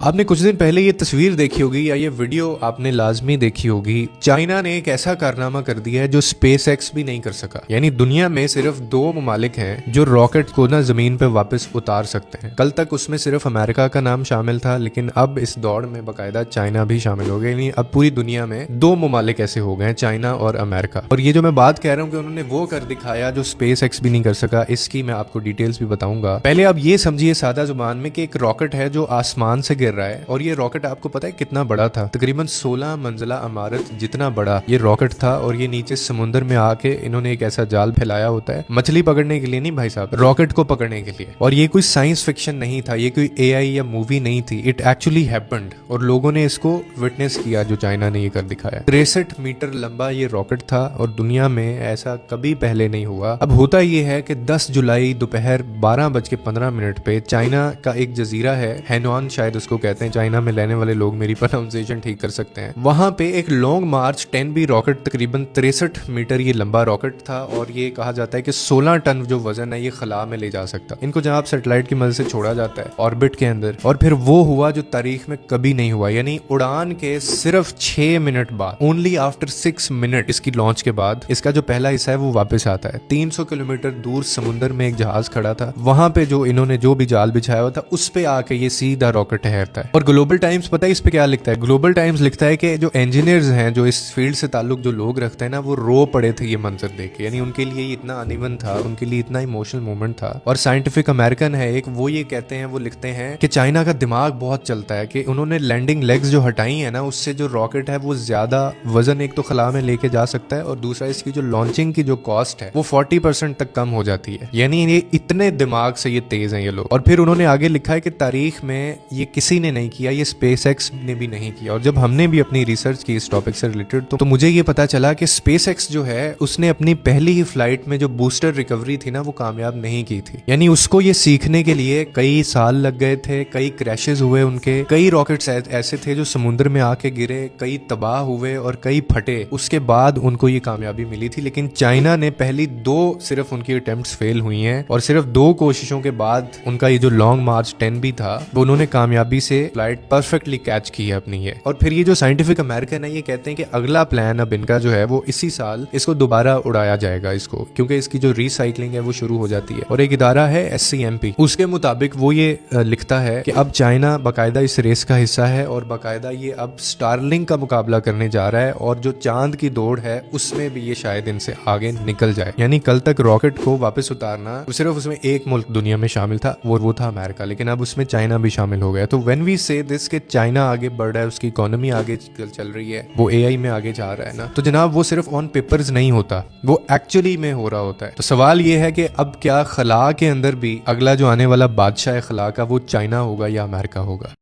आपने कुछ दिन पहले ये तस्वीर देखी होगी या ये वीडियो आपने लाजमी देखी होगी। चाइना ने एक ऐसा कारनामा कर दिया है जो स्पेस एक्स भी नहीं कर सका। यानी दुनिया में सिर्फ 2 ममालिक हैं जो रॉकेट को ना जमीन पे वापस उतार सकते हैं। कल तक उसमें सिर्फ अमेरिका का नाम शामिल था, लेकिन अब इस दौड़ में बाकायदा चाइना भी शामिल हो गया। यानी अब पूरी दुनिया में 2 ममालिक ऐसे हो गए, चाइना और अमेरिका। और ये जो मैं बात कह रहा हूँ कि उन्होंने वो कर दिखाया जो स्पेस एक्स भी नहीं कर सका, इसकी मैं आपको डिटेल्स भी बताऊंगा। पहले आप ये समझिए सादा जुबान में कि एक रॉकेट है जो आसमान से गिर रहा है, और ये रॉकेट आपको पता है कितना बड़ा था? तकरीबन 16 मंजिला इमारत जितना बड़ा ये रॉकेट था। और ये नीचे समुद्र में आके इन्होंने एक ऐसा जाल फैलाया होता है मछली पकड़ने के लिए नहीं भाई साहब, रॉकेट को पकड़ने के लिए। और ये कोई साइंस फिक्शन नहीं था, ये कोई एआई या मूवी नहीं थी, इट एक्चुअली हैपेंड। और लोगों ने इसको विटनेस किया जो चाइना ने ये कर दिखाया। 63 मीटर लंबा ये रॉकेट था और दुनिया में ऐसा कभी पहले नहीं हुआ। अब होता ये है कि 10 जुलाई दोपहर 12:15 पे चाइना का एक जजीरा है, हैनॉन शायद उसको कहते हैं, चाइना में रहने वाले लोग मेरी प्रोनाउंसिएशन ठीक कर सकते हैं। वहां पे एक लॉन्ग मार्च 10B रॉकेट, तकरीबन 63 मीटर ये लंबा रॉकेट था। और ये कहा जाता है कि 16 टन जो वजन है ये खला में ले जा सकता। इनको जहां सैटेलाइट की मदद से छोड़ा जाता है ऑर्बिट के अंदर, और फिर वो हुआ जो तारीख में कभी नहीं हुआ। यानी उड़ान के सिर्फ 6 मिनट बाद, ओनली आफ्टर 6 मिनट इसकी लॉन्च के बाद इसका जो पहला हिस्सा है वो वापस आता है। 300 किलोमीटर दूर समुद्र में एक जहाज खड़ा था, वहां पे जो इन्होंने जो भी जाल बिछाया हुआ था उस पे आके ये सीधा रॉकेट ठहरता है। और ग्लोबल टाइम्स पता है इस पे क्या लिखता है? ग्लोबल टाइम्स लिखता है कि जो इंजीनियर्स हैं, जो इस फील्ड से ताल्लुक जो लोग रखते हैं ना, वो रो पड़े थे ये मंजर देख के। यानी उनके लिए इतना अनइवन था, उनके लिए इतना इमोशनल मोमेंट था। और साइंटिफिक अमेरिकन है एक, वो ये कहते हैं, वो लिखते हैं कि चाइना का दिमाग बहुत चलता है, कि उन्होंने लैंडिंग लेग्स जो हटाई है ना, उससे जो रॉकेट है वो ज्यादा वजन एक तो खला में लेके जा सकता है, और दूसरा इसकी जो लॉन्चिंग की जो कॉस्ट है वो 40% तक कम हो जाती है। यानी ये इतने दिमाग से ये तेज हैं ये लोग। और फिर उन्होंने आगे लिखा है कि तारीख में ये किसी ने नहीं किया, ये स्पेस एक्स ने भी नहीं किया। और जब हमने भी अपनी रिसर्च की इस टॉपिक से रिलेटेड, तो मुझे ये पता चला कि स्पेस एक्स जो है उसने अपनी पहली ही फ्लाइट में जो बूस्टर रिकवरी थी ना वो कामयाब नहीं की थी। यानी उसको ये सीखने के लिए कई साल लग गए थे, कई क्रैशेस हुए उनके, कई रॉकेट्स ऐसे थे जो समुद्र में आके गिरे, कई तबाह हुए और कई फटे। उसके बाद उनको ये कामयाबी मिली थी। लेकिन चाइना ने पहली 2 सिर्फ उनकी अटेम्प्ट्स फेल हुई हैं, और सिर्फ 2 कोशिशों के बाद उनका ये जो लॉन्ग मार्च 10B था वो उन्होंने कामयाबी से फ्लाइट परफेक्टली कैच की है अपनी ये। और फिर ये जो साइंटिफिक अमेरिकन है ये कहते हैं कि अगला प्लान अब इनका जो है वो इसी साल इसको दोबारा उड़ाया जाएगा इसको, क्योंकि इसकी जो रिसाइकलिंग है वो शुरू हो जाती है। और एक इदारा है SCMP, उसके मुताबिक वो ये लिखता है कि अब चाइना बाकायदा इस रेस का हिस्सा है, और बाकायदा ये अब स्टारलिंक का मुकाबला करने जा रहा है, और जो चांद की दौड़ है उसमें भी ये शायद इनसे आगे निकल जाए। यानी कल तक रॉकेट को वापस उतारना सिर्फ उसमें एक मुल्क दुनिया में शामिल था, वो था अमेरिका, लेकिन अब उसमें चाइना भी शामिल हो गया। तो व्हेन वी से दिस कि चाइना आगे बढ़ रहा है, उसकी इकोनॉमी आगे चल रही है, वो AI में आगे जा रहा है ना, तो जनाब वो सिर्फ ऑन पेपर्स नहीं होता, वो एक्चुअली में हो रहा होता है। तो सवाल ये है कि अब क्या खला के अंदर भी अगला जो आने वाला बादशाह है खला का वो चाइना होगा या अमेरिका होगा?